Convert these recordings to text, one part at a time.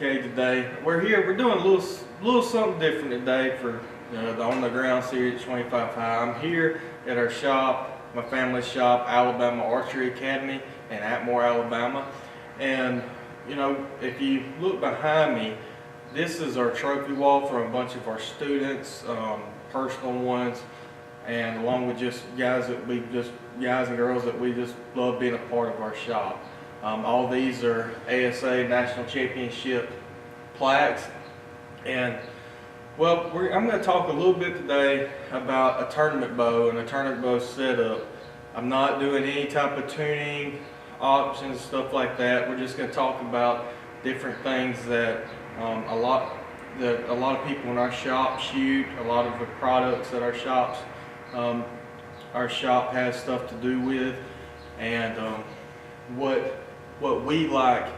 Okay, today we're here. We're doing a little something different today for the On the Ground series 25 High. I'm here at our shop, my family's shop, Alabama Archery Academy in Atmore, Alabama. And if you look behind me, this is our trophy wall for a bunch of our students, personal ones, and along with just guys and girls that we just love being a part of our shop. All these are ASA National Championship plaques, and well, I'm going to talk a little bit today about a tournament bow and a tournament bow setup. I'm not doing any type of tuning options, stuff like that. We're just going to talk about different things that a lot of people in our shop shoot, a lot of the products that our shop has stuff to do with, and what we like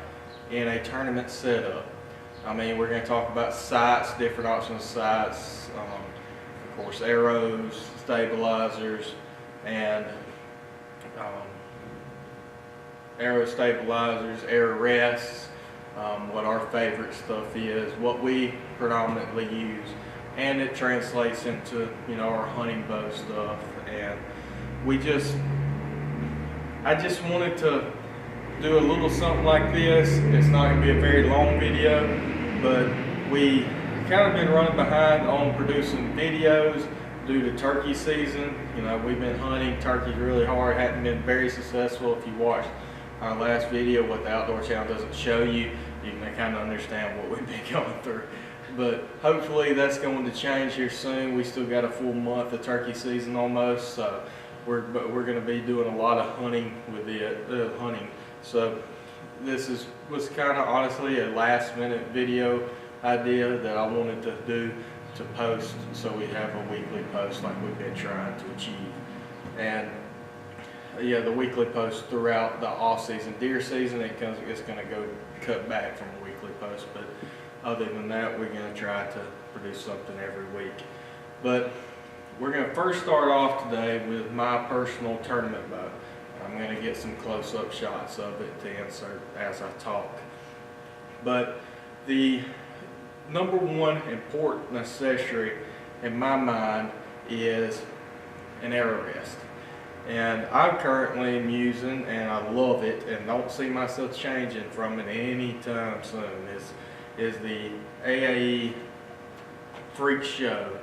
in a tournament setup. I mean, we're going to talk about sights, different options of sights, of course arrows, stabilizers, and arrow stabilizers, arrow rests, what our favorite stuff is, what we predominantly use, and it translates into our hunting bow stuff. And I just wanted to do a little something like this. It's not going to be a very long video, but we kind of been running behind on producing videos due to turkey season. We've been hunting turkeys really hard, hadn't been very successful. If you watched our last video, what the Outdoor Channel doesn't show you, you can kind of understand what we've been going through. But hopefully that's going to change here soon. We still got a full month of turkey season almost, so we're going to be doing a lot of hunting with it, So this was kind of honestly a last minute video idea that I wanted to do to post, so we have a weekly post like we've been trying to achieve. And yeah, the weekly post throughout the off season, deer season, it's going to go cut back from a weekly post, but other than that, we're going to try to produce something every week. But we're going to first start off today with my personal tournament bow. I'm going to get some close-up shots of it to insert as I talk. But the number one important accessory in my mind is an arrow rest. And I currently am using, and I love it, and don't see myself changing from it anytime soon, is the AAE Freak Show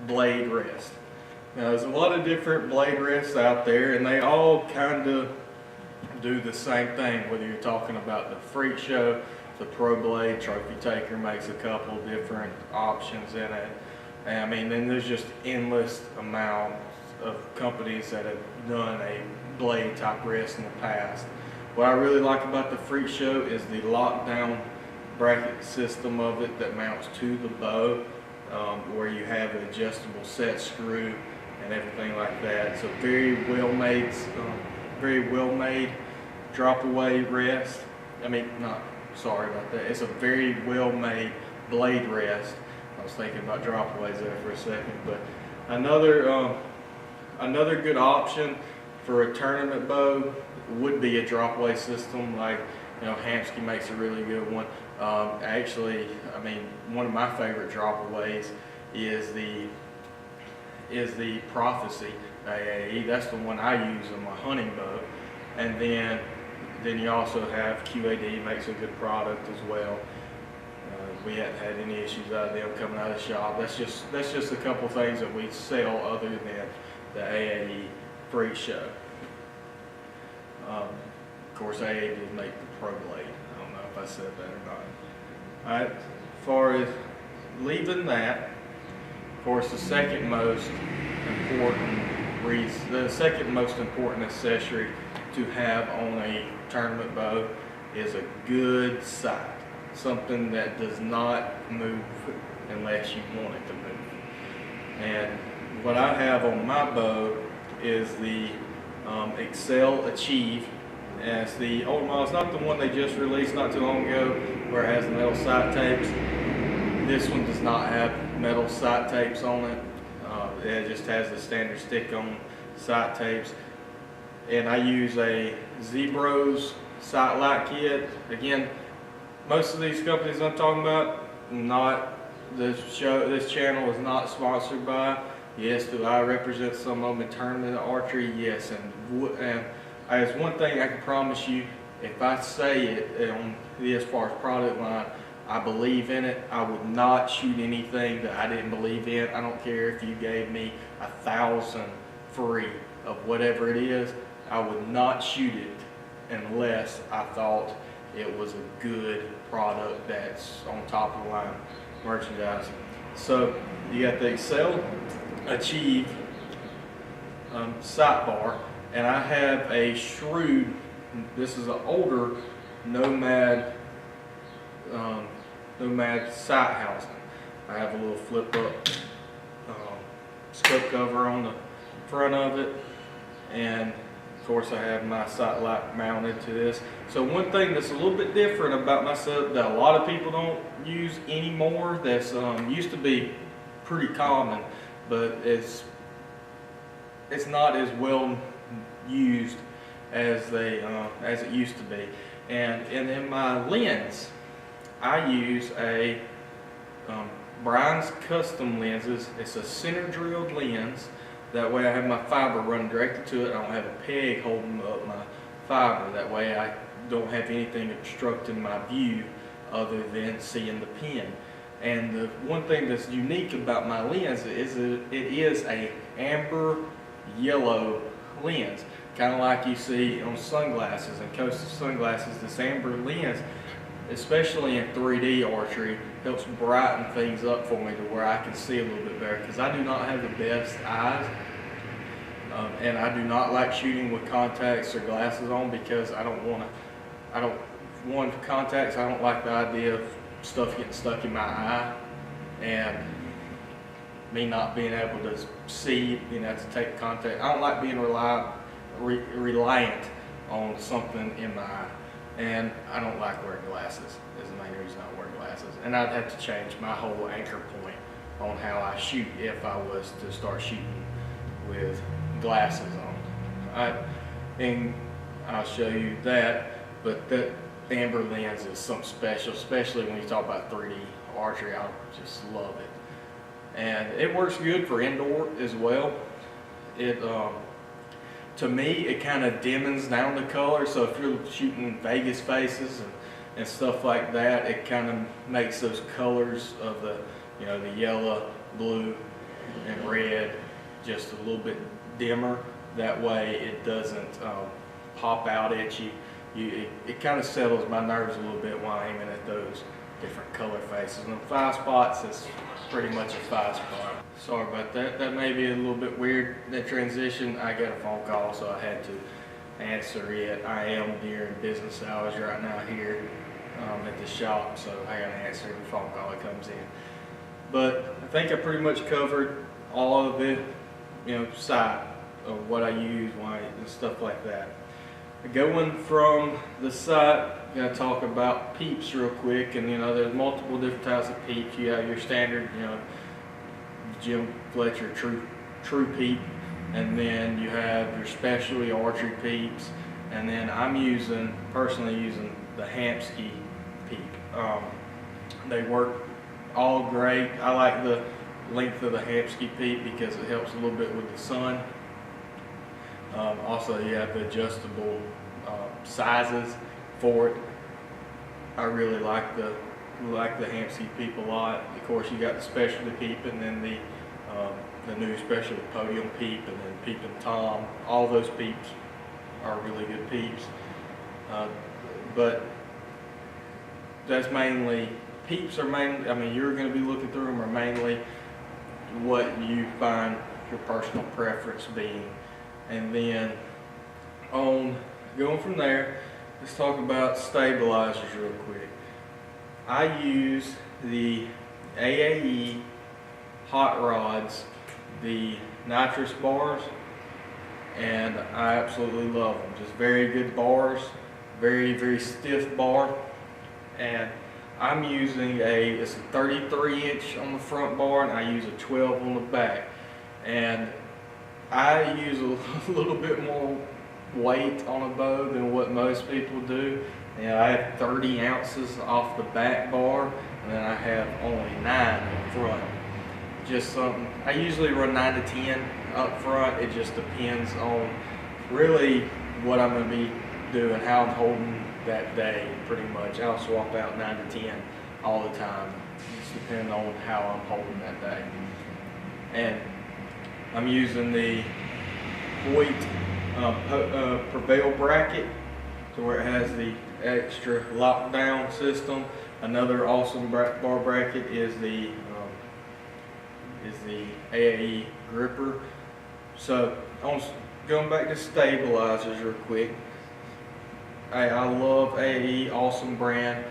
blade rest. Now, there's a lot of different blade rests out there, and they all kind of do the same thing, whether you're talking about the Freak Show, the Pro Blade, Trophy Taker makes a couple different options in it. And I mean, then there's just endless amount of companies that have done a blade type rest in the past. What I really like about the Freak Show is the lockdown bracket system of it that mounts to the bow, where you have an adjustable set screw and everything like that. It's a very well made drop away rest. Sorry about that. It's a very well made blade rest. I was thinking about drop aways there for a second, but another good option for a tournament bow would be a drop away system. Like Hamsky makes a really good one. Actually, one of my favorite drop aways is the Prophecy AAE. That's the one I use on my hunting bow. And then you also have QAD makes a good product as well. We haven't had any issues out of them coming out of the shop. That's just a couple things that we sell other than the AAE Freak Show. Of course, AAE did make the Pro Blade. I don't know if I said that or not. Alright, as far as leaving that, of course, the second most important accessory to have on a tournament bow is a good sight. Something that does not move unless you want it to move. And what I have on my bow is the Excel Achieve. And it's the old model. It's not the one they just released not too long ago where it has the metal sight tapes. This one does not have metal sight tapes on it. It just has the standard stick-on sight tapes. And I use a Zebros sight light kit. Again, most of these companies I'm talking about, not this channel is not sponsored by. Yes, do I represent some of them in tournament archery? Yes, and as one thing I can promise you, if I say it on as far as product line, I believe in it. I would not shoot anything that I didn't believe in. I don't care if you gave me 1,000 free of whatever it is. I would not shoot it unless I thought it was a good product that's on top of the line merchandising. So you got the Excel Achieve sight bar, and I have a Shrewd. This is an older Nomad sight housing. I have a little flip up scope cover on the front of it, and of course I have my sight light mounted to this. So one thing that's a little bit different about my setup that a lot of people don't use anymore, that's used to be pretty common, but it's not as well used as it used to be. And in my lens, I use a Brian's Custom lenses. It's a center drilled lens. That way I have my fiber running directly to it. I don't have a peg holding up my fiber. That way I don't have anything obstructing my view other than seeing the pin. And the one thing that's unique about my lens is it is a amber yellow lens, kind of like you see on sunglasses and Coastal sunglasses. This amber lens, especially in 3D archery, helps brighten things up for me to where I can see a little bit better, because I do not have the best eyes, and I do not like shooting with contacts or glasses on, because I don't want contacts. I don't like the idea of stuff getting stuck in my eye and me not being able to see, to take contact. I don't like being reliant on something in my eye. And I don't like wearing glasses, is the main reason I wear glasses. And I'd have to change my whole anchor point on how I shoot if I was to start shooting with glasses on. And I'll show you that, but that amber lens is something special, especially when you talk about 3D archery. I just love it. And it works good for indoor as well. To me, it kind of dimmens down the color, so if you're shooting Vegas faces and stuff like that, it kind of makes those colors of the yellow, blue, and red just a little bit dimmer. That way it doesn't pop out at you. It kind of settles my nerves a little bit while aiming at those different color faces. And the 5 spots is pretty much a 5 spot. Sorry about that. That may be a little bit weird, that transition. I got a phone call, so I had to answer it. I am during business hours right now here at the shop, so I got to answer every phone call that comes in. But I think I pretty much covered all of it, sight of what I use, why, and stuff like that. Going from the sight, I'm going to talk about peeps real quick. And there's multiple different types of peeps. You have your standard, Jim Fletcher true peep, and then you have your specialty archery peeps, and then I'm personally using the Hamsky peep. They work all great. I like the length of the Hamsky peep because it helps a little bit with the sun. Also, you have the adjustable sizes for it. I really like the Hamsky peep a lot. Of course, you got the specialty peep, and then the new specialty podium peep, and then peep and tom. All those peeps are really good peeps. But that's mainly, peeps are mainly, you're going to be looking through them, are mainly what you find your personal preference being. And then going from there, let's talk about stabilizers real quick. I use the AAE hot rods, the nitrous bars, and I absolutely love them. Just very good bars, very, very stiff bar. And I'm using it's a 33-inch on the front bar, and I use a 12 on the back. And I use a little bit more weight on a bow than what most people do. I have 30 ounces off the back bar, and then I have only 9 in front. Just something, I usually run 9 to 10 up front. It just depends on really what I'm going to be doing, how I'm holding that day, pretty much. I'll swap out 9 to 10 all the time, just depending on how I'm holding that day. And I'm using the Hoyt Prevail bracket, to where it has the extra lockdown system. Another awesome bar bracket is the AAE gripper. So going back to stabilizers real quick, I love AAE, awesome brand.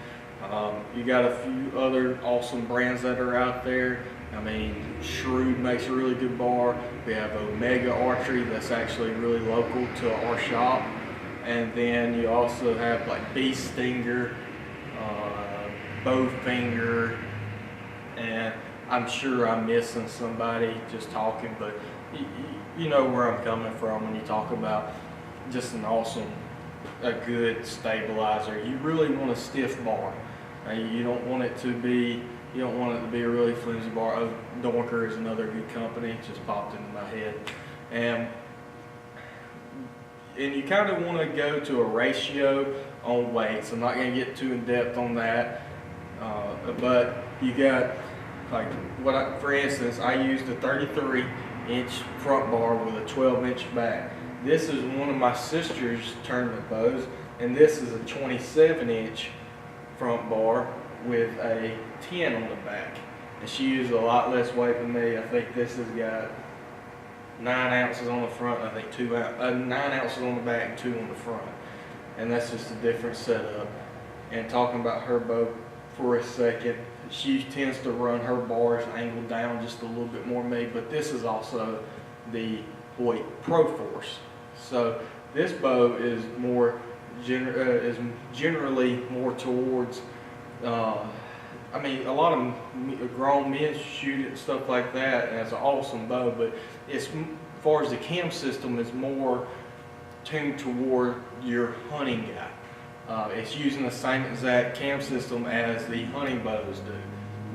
You got a few other awesome brands that are out there. I mean, Shrewd makes a really good bar. We have Omega Archery that's actually really local to our shop. And then you also have like Bee Stinger, Bowfinger, and I'm sure I'm missing somebody just talking, but you know where I'm coming from when you talk about just a good stabilizer. You really want a stiff bar. You don't want it to be a really flimsy bar. Dorker is another good company. It just popped into my head. And you kind of want to go to a ratio on weights. I'm not going to get too in depth on that, but you got, like, for instance, I used a 33-inch front bar with a 12-inch back. This is one of my sister's tournament bows, and this is a 27-inch front bar with a 10 on the back. And she used a lot less weight than me. I think this has got 9 ounces on the front, I think 9 ounces on the back and 2 on the front. And that's just a different setup. And talking about her bow for a second, she tends to run her bars angled down just a little bit more than me, but this is also the Hoyt Pro Force. So this bow is generally more towards, I mean, a lot of grown men shoot it and stuff like that, and it's an awesome bow, but as far as the cam system, is more tuned toward your hunting guy. It's using the same exact cam system as the hunting bows do.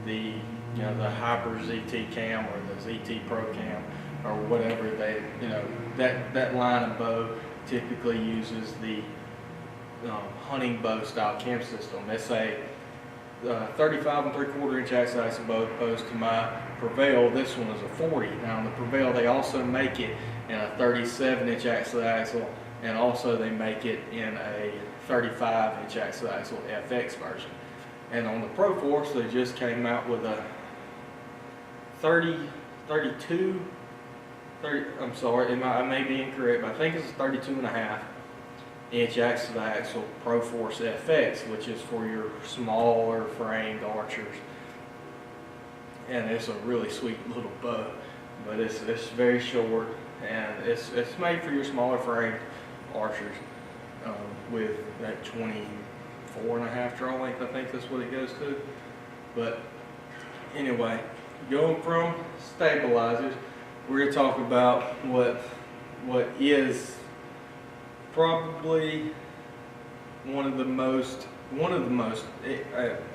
The Hyper ZT cam or the ZT Pro cam or whatever that line of bow typically uses the hunting bow style cam system. It's a 35 3/4 inch axis axle bow opposed to my Prevail. This one is a 40. Now on the Prevail they also make it in a 37-inch axis axle, and also they make it in a 35-inch axis axle FX version. And on the Pro Force they just came out with a 32, I'm sorry, I may be incorrect, but I think it's a 32.5-inch axis axle Pro Force FX, which is for your smaller framed archers. And it's a really sweet little bow, but it's very short, and it's made for your smaller framed archers with that 24.5 draw length. I think that's what it goes to. But anyway, going from stabilizers, we're going to talk about what is probably one of the most,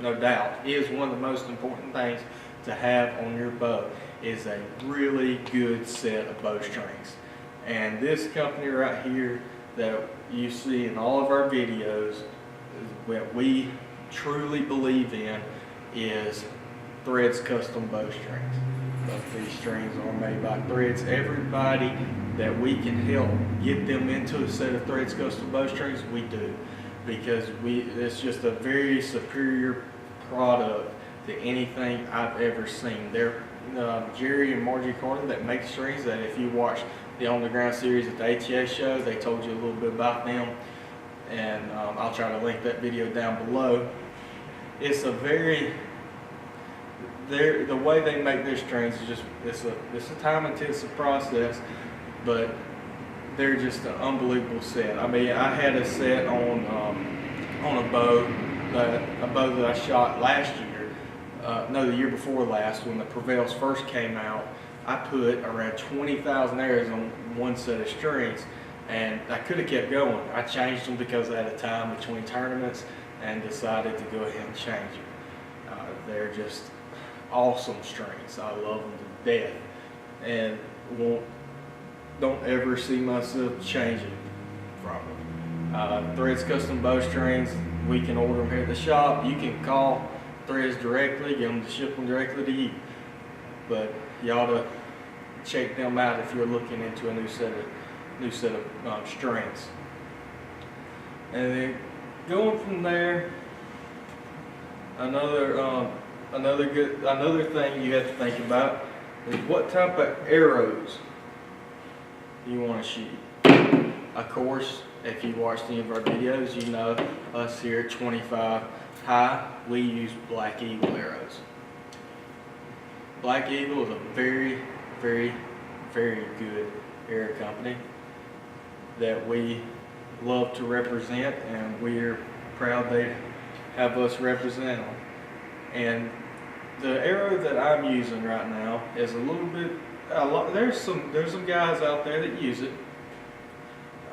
no doubt, is one of the most important things to have on your bow is a really good set of bowstrings. And this company right here that you see in all of our videos, what we truly believe in is Threads custom bowstrings. Both these strings are made by Threads. Everybody that we can help get them into a set of Threads custom bowstrings, we do, because it's just a very superior product to anything I've ever seen. They're Jerry and Margie Carter that make strings, that if you watch the On the Ground series at the ATA show, they told you a little bit about them, and I'll try to link that video down below. It's a very, the way they make their strings is just, it's a time intensive process, but they're just an unbelievable set. I mean, I had a set on a bow that I shot last year, the year before last, when the Prevails first came out. I put around 20,000 arrows on one set of strings, And I could have kept going. I changed them because I had a time between tournaments and decided to go ahead and change them. They're just awesome strings. I love them to death, and don't ever see myself changing from them. Threads Custom Bowstrings, we can order them here at the shop. You can call Threads directly, get them to ship them directly to you. But you ought to check them out if you're looking into a new set of strings. And then going from there, another thing you have to think about is what type of arrows you want to shoot. Of course, if you watched any of our videos, you know us here at 25 High, we use Black Eagle arrows. Black Eagle is a very, very, very good arrow company that we love to represent, and we're proud they have us represent them. And the arrow that I'm using right now is there's some guys out there that use it.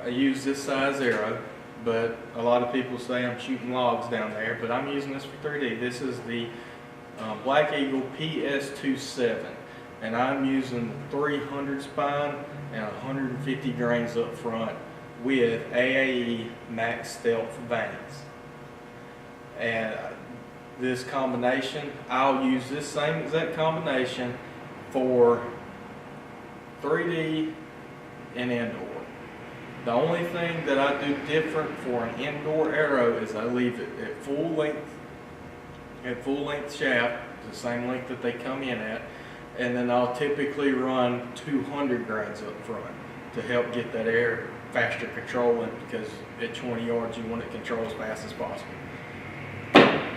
I use this size arrow, but a lot of people say I'm shooting logs down there, but I'm using this for 3D. This is the Black Eagle PS27, and I'm using 300 spine and 150 grains up front with AAE Max Stealth vanes. And this combination, I'll use this same exact combination for 3D and indoor. The only thing that I do different for an indoor arrow is I leave it at full length shaft, the same length that they come in at, and then I'll typically run 200 grains up front to help get that air faster controlling, because at 20 yards you want it controlled as fast as possible.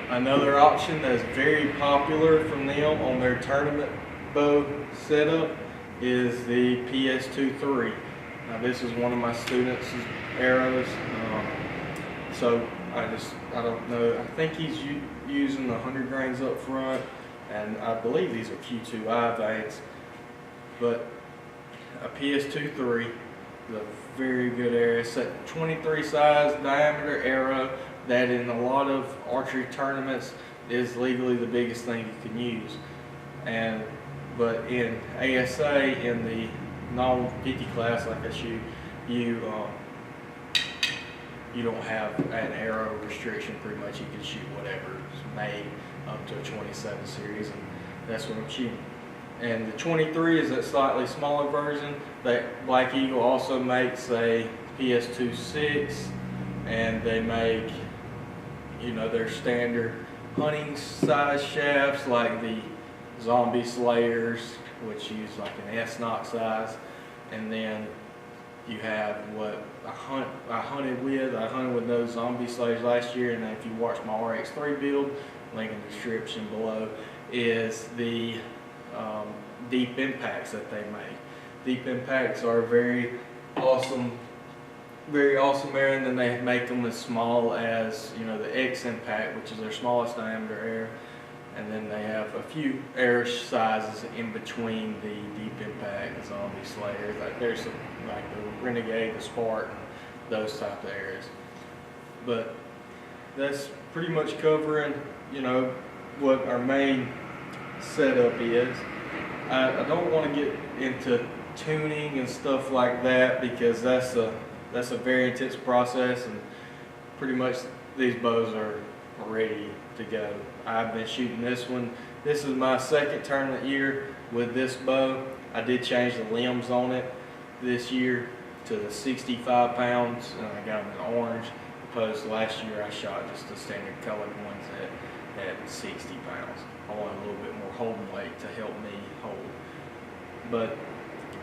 Another option that's very popular from them on their tournament bow setup is the PS23. Now this is one of my students' arrows, so I don't know, I think he's using 100 grains up front, and I believe these are Q2I vanes, but a PS23 is a very good arrow. It's a 23 size diameter arrow that in a lot of archery tournaments is legally the biggest thing you can use. But in ASA, in the non-50 class like I shoot, you don't have an arrow restriction. Pretty much you can shoot whatever is made up to a 27 series, and that's what I'm shooting. And the 23 is a slightly smaller version. That Black Eagle also makes a PS26, and they make, their standard hunting size shafts like the Zombie Slayers, which use like an S-Knock size, and then you have what I hunted with those Zombie Slayers last year, and if you watch my RX3 build, link in the description below, is the Deep Impacts that they make. Deep Impacts are very awesome arrow, and then they make them as small as the X Impact, which is their smallest diameter arrow, and then they have a few arrow sizes in between the Deep Impact, the Zombie Slayers. Like there's some like the Renegade, the Spartan, those type of arrows. But that's pretty much covering what our main setup is. I don't want to get into tuning and stuff like that, because that's a very intense process, and pretty much these bows are ready to go. I've been shooting this one. This is my second tournament year with this bow. I did change the limbs on it this year to the 65 pounds, and I got them in orange, opposed to last year I shot just the standard colored ones at 60 pounds. I want a little bit more holding weight to help me hold. But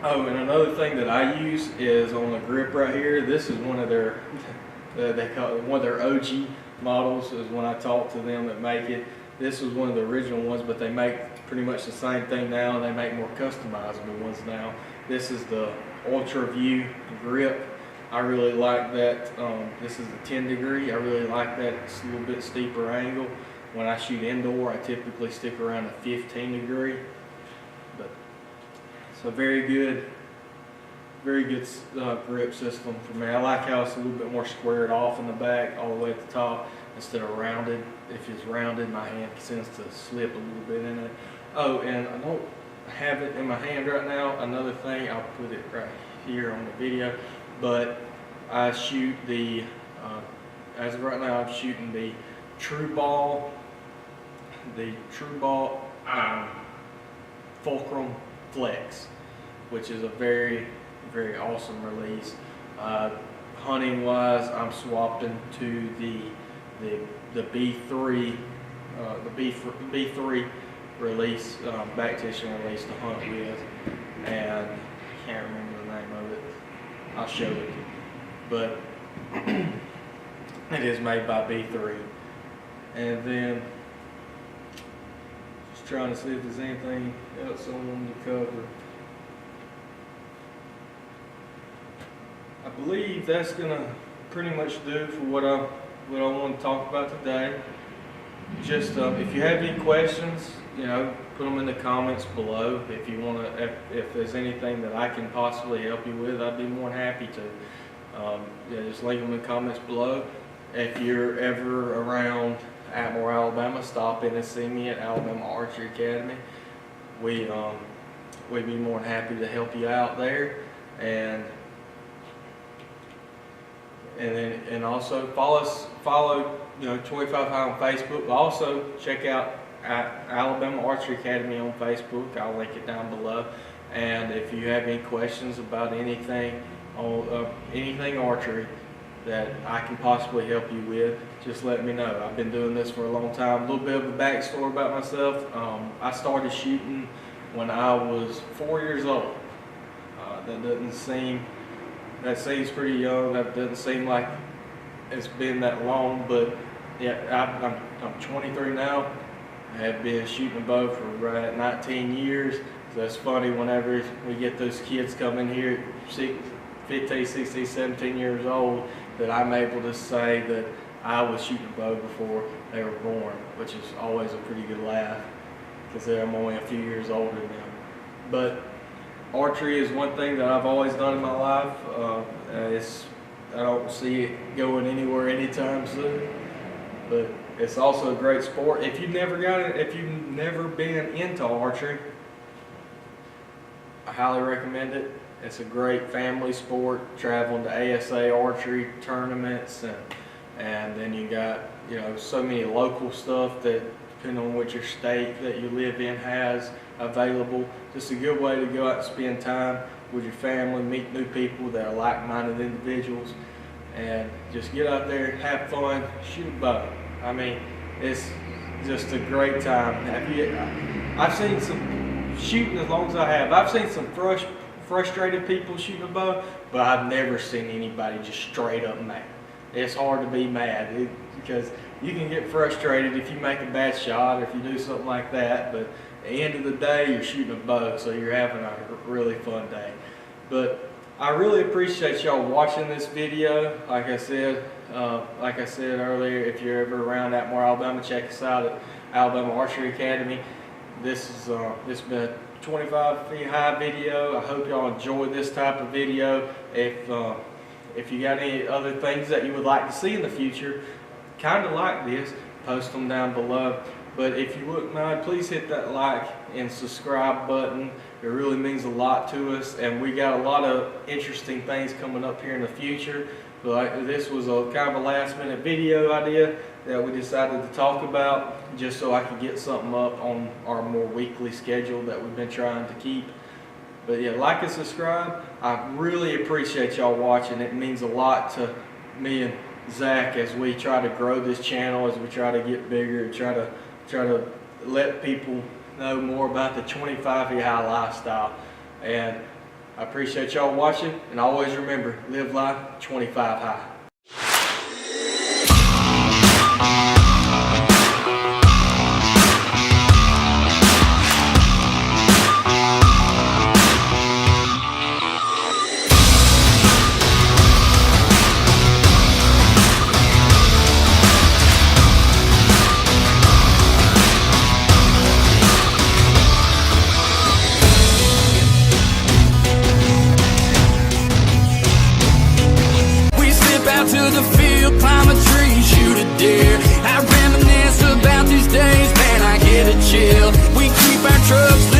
and another thing that I use is on the grip right here. This is one of their they call it one of their OG models. Is when I talked to them that make it. This was one of the original ones, but they make pretty much the same thing now. They make more customizable ones now. This is the Ultra View grip. I really like that. This is the 10 degree. I really like that. It's a little bit steeper angle. When I shoot indoor, I typically stick around a 15 degree. But it's a very good very good grip system for me. I like how it's a little bit more squared off in the back, all the way at the top, instead of rounded. If it's rounded, my hand tends to slip a little bit in it. Oh, and I don't have it in my hand right now. Another thing, I'll put it right here on the video, but I shoot the, as of right now, I'm shooting the True Ball Fulcrum Flex, which is a very, very awesome release. Hunting wise, I'm swapping to the B3, B3 release, back tissue release to hunt with, and I can't remember the name of it. I'll show it, but it is made by B3. And then just trying to see if there's anything else I wanted to cover. I believe that's gonna pretty much do for what I want to talk about today. Just if you have any questions, put them in the comments below. If you want to, if there's anything that I can possibly help you with, I'd be more than happy to. Just leave them in the comments below. If you're ever around Atmore, Alabama, stop in and see me at Alabama Archery Academy. We'd be more than happy to help you out there, and also follow 25 High on Facebook, but also check out Alabama Archery Academy on Facebook. I'll link it down below. And if you have any questions about anything archery that I can possibly help you with, just let me know. I've been doing this for a long time. A little bit of a backstory about myself. I started shooting when I was 4 years old. That seems pretty young. That doesn't seem like it's been that long, but yeah, I'm 23 now. I have been shooting a bow for right 19 years. So it's funny whenever we get those kids coming here, 15, 16, 17 years old, that I'm able to say that I was shooting a bow before they were born, which is always a pretty good laugh, because I'm only a few years older than them. But archery is one thing that I've always done in my life. I don't see it going anywhere anytime soon, but it's also a great sport. If you've never been into archery, I highly recommend it. It's a great family sport, traveling to ASA archery tournaments, and then you got so many local stuff that, depending on which your state that you live in, has available. Just a good way to go out and spend time with your family, meet new people that are like-minded individuals, and just get out there, have fun, shoot a bow. I mean, it's just a great time. I've seen some shooting, as long as I have, I've seen some frustrated people shooting a bow, but I've never seen anybody just straight up mad. It's hard to be mad because you can get frustrated if you make a bad shot or if you do something like that, but at the end of the day, you're shooting a bow, so you're having a really fun day. But I really appreciate y'all watching this video. Like I said earlier, if you're ever around Atmore, Alabama, check us out at Alabama Archery Academy. This has been a 25 feet high video. I hope y'all enjoyed this type of video. If you got any other things that you would like to see in the future, kind of like this, post them down below. But if you wouldn't mind, please hit that like and subscribe button. It really means a lot to us, and we got a lot of interesting things coming up here in the future. But this was a kind of a last minute video idea that we decided to talk about, just so I could get something up on our more weekly schedule that we've been trying to keep. But yeah, like and subscribe. I really appreciate y'all watching. It means a lot to me and Zach as we try to grow this channel, as we try to get bigger, and try to let people know more about the 25 feet high lifestyle. And I appreciate y'all watching, and always remember, live life 25 high. chill. We keep our trucks